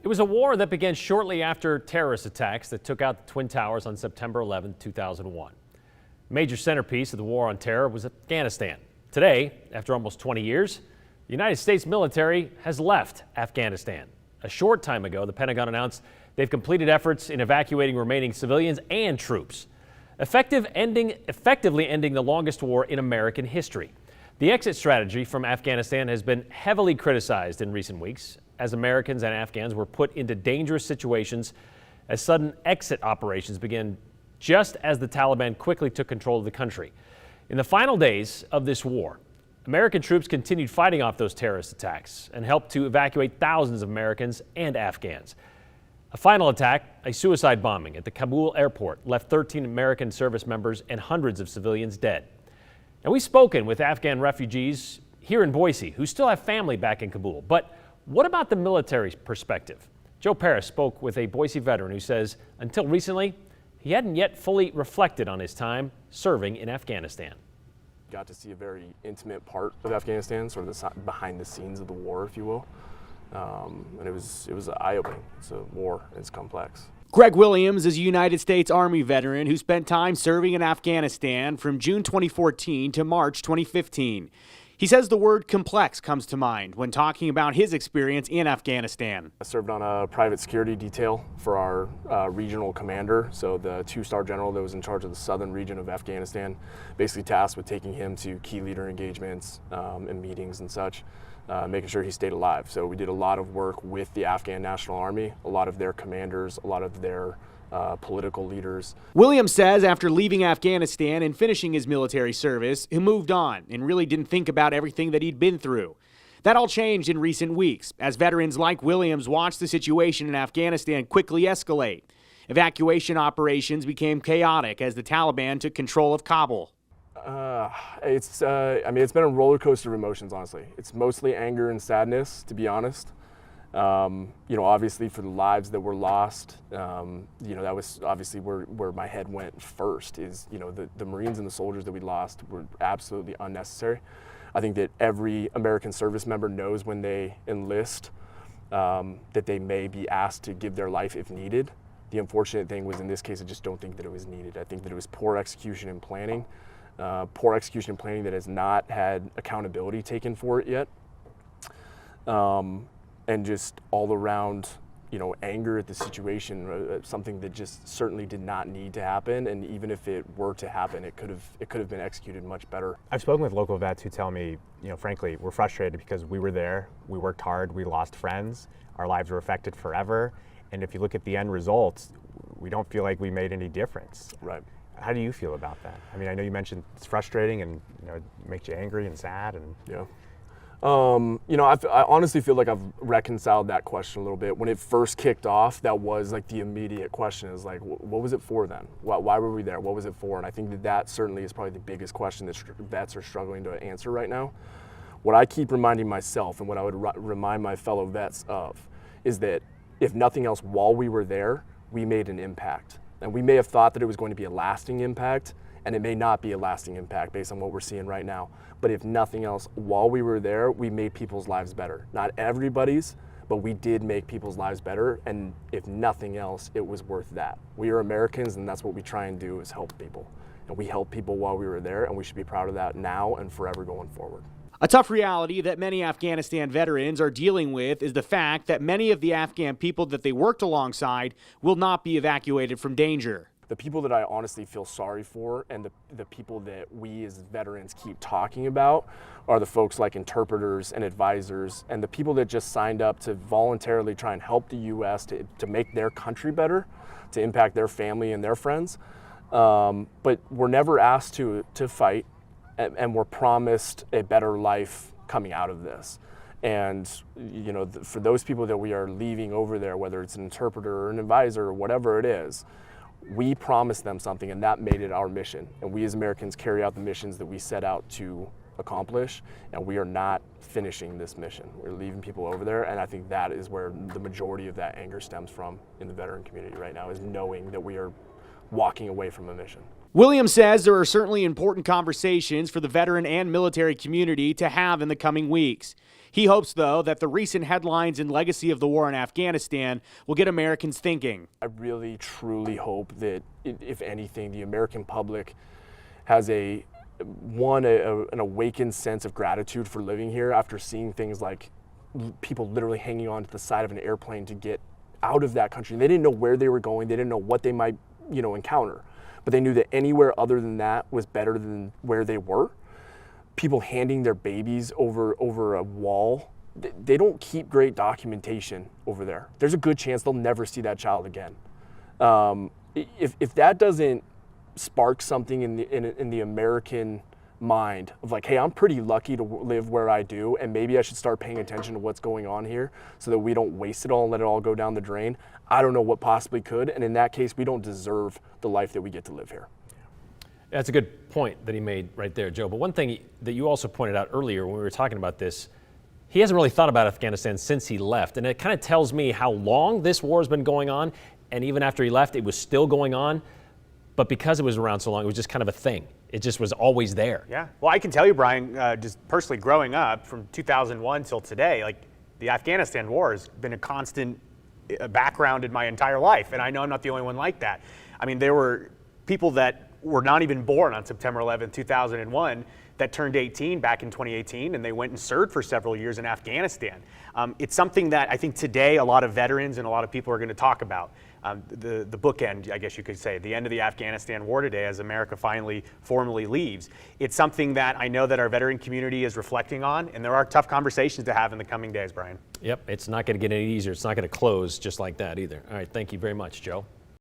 It was a war that began shortly after terrorist attacks that took out the Twin Towers on September 11, 2001. A major centerpiece of the war on terror was Afghanistan. Today, after almost 20 years, the United States military has left Afghanistan. A short time ago, the Pentagon announced they've completed efforts in evacuating remaining civilians and troops, effectively ending the longest war in American history. The exit strategy from Afghanistan has been heavily criticized in recent weeks as Americans and Afghans were put into dangerous situations as sudden exit operations began just as the Taliban quickly took control of the country. In the final days of this war, American troops continued fighting off those terrorist attacks and helped to evacuate thousands of Americans and Afghans. A final attack, a suicide bombing at the Kabul airport, left 13 American service members and hundreds of civilians dead. Now, we've spoken with Afghan refugees here in Boise who still have family back in Kabul. But what about the military perspective? Joe Parris spoke with a Boise veteran who says until recently, he hadn't yet fully reflected on his time serving in Afghanistan. Got to see a very intimate part of Afghanistan, sort of the behind the scenes of the war, if you will. And it was eye-opening. It's a war, it's complex. Greg Williams is a United States Army veteran who spent time serving in Afghanistan from June 2014 to March 2015. He says the word complex comes to mind when talking about his experience in Afghanistan. I served on a private security detail for our regional commander, so the two-star general that was in charge of the southern region of Afghanistan, basically tasked with taking him to key leader engagements and meetings and such, making sure he stayed alive. So we did a lot of work with the Afghan National Army, a lot of their commanders, a lot of their political leaders. Williams says after leaving Afghanistan and finishing his military service, he moved on and really didn't think about everything that he'd been through. That all changed in recent weeks as veterans like Williams watched the situation in Afghanistan quickly escalate. Evacuation operations became chaotic as the Taliban took control of Kabul. It's been a roller coaster of emotions, honestly. It's mostly anger and sadness, to be honest. Obviously for the lives that were lost, that was obviously where my head went first is, the Marines and the soldiers that we lost were absolutely unnecessary. I think that every American service member knows when they enlist that they may be asked to give their life if needed. The unfortunate thing was in this case, I just don't think that it was needed. I think that it was poor execution and planning, that has not had accountability taken for it yet. And just all around, anger at the situation, something that just certainly did not need to happen. And even if it were to happen, it could have been executed much better. I've spoken with local vets who tell me, frankly, we're frustrated because we were there, we worked hard, we lost friends, our lives were affected forever. And if you look at the end results, we don't feel like we made any difference. Right. How do you feel about that? I mean, I know you mentioned it's frustrating and it makes you angry and sad. And yeah. I honestly feel like I've reconciled that question a little bit. When it first kicked off, that was like the immediate question is like, what was it for then? Why were we there? What was it for? And I think that certainly is probably the biggest question that vets are struggling to answer right now. What I keep reminding myself and what I would remind my fellow vets of is that if nothing else, while we were there, we made an impact. And we may have thought that it was going to be a lasting impact, and it may not be a lasting impact based on what we're seeing right now. But if nothing else, while we were there, we made people's lives better. Not everybody's, but we did make people's lives better. And if nothing else, it was worth that. We are Americans, and that's what we try and do is help people. And we helped people while we were there, and we should be proud of that now and forever going forward. A tough reality that many Afghanistan veterans are dealing with is the fact that many of the Afghan people that they worked alongside will not be evacuated from danger. The people that I honestly feel sorry for and the people that we as veterans keep talking about are the folks like interpreters and advisors and the people that just signed up to voluntarily try and help the U.S. to make their country better, to impact their family and their friends. But we're never asked to fight and we're promised a better life coming out of this. And, for those people that we are leaving over there, whether it's an interpreter or an advisor or whatever it is, we promised them something and that made it our mission. And we as Americans carry out the missions that we set out to accomplish, and we are not finishing this mission. We're leaving people over there, and I think that is where the majority of that anger stems from in the veteran community right now, is knowing that we are walking away from a mission. Williams says there are certainly important conversations for the veteran and military community to have in the coming weeks. He hopes, though, that the recent headlines and legacy of the war in Afghanistan will get Americans thinking. I really, truly hope that, if anything, the American public has an awakened sense of gratitude for living here after seeing things like people literally hanging on to the side of an airplane to get out of that country. They didn't know where they were going. They didn't know what they might, encounter. But they knew that anywhere other than that was better than where they were. People handing their babies over a wall, they don't keep great documentation over there. There's a good chance they'll never see that child again. If that doesn't spark something in the American mind of like, hey, I'm pretty lucky to live where I do, and maybe I should start paying attention to what's going on here so that we don't waste it all and let it all go down the drain, I don't know what possibly could. And in that case, we don't deserve the life that we get to live here. That's a good point that he made right there, Joe. But one thing that you also pointed out earlier when we were talking about this, he hasn't really thought about Afghanistan since he left. And it kind of tells me how long this war has been going on. And even after he left, it was still going on. But because it was around so long, it was just kind of a thing. It just was always there. Yeah. Well, I can tell you, Brian, just personally growing up from 2001 till today, like the Afghanistan war has been a constant background in my entire life. And I know I'm not the only one like that. I mean, there were people that were not even born on September 11, 2001 that turned 18 back in 2018, and they went and served for several years in Afghanistan. It's something that I think today a lot of veterans and a lot of people are going to talk about. The bookend, I guess you could say, the end of the Afghanistan war today as America finally formally leaves. It's something that I know that our veteran community is reflecting on, and there are tough conversations to have in the coming days, Brian. Yep, it's not going to get any easier. It's not going to close just like that either. All right, thank you very much, Joe.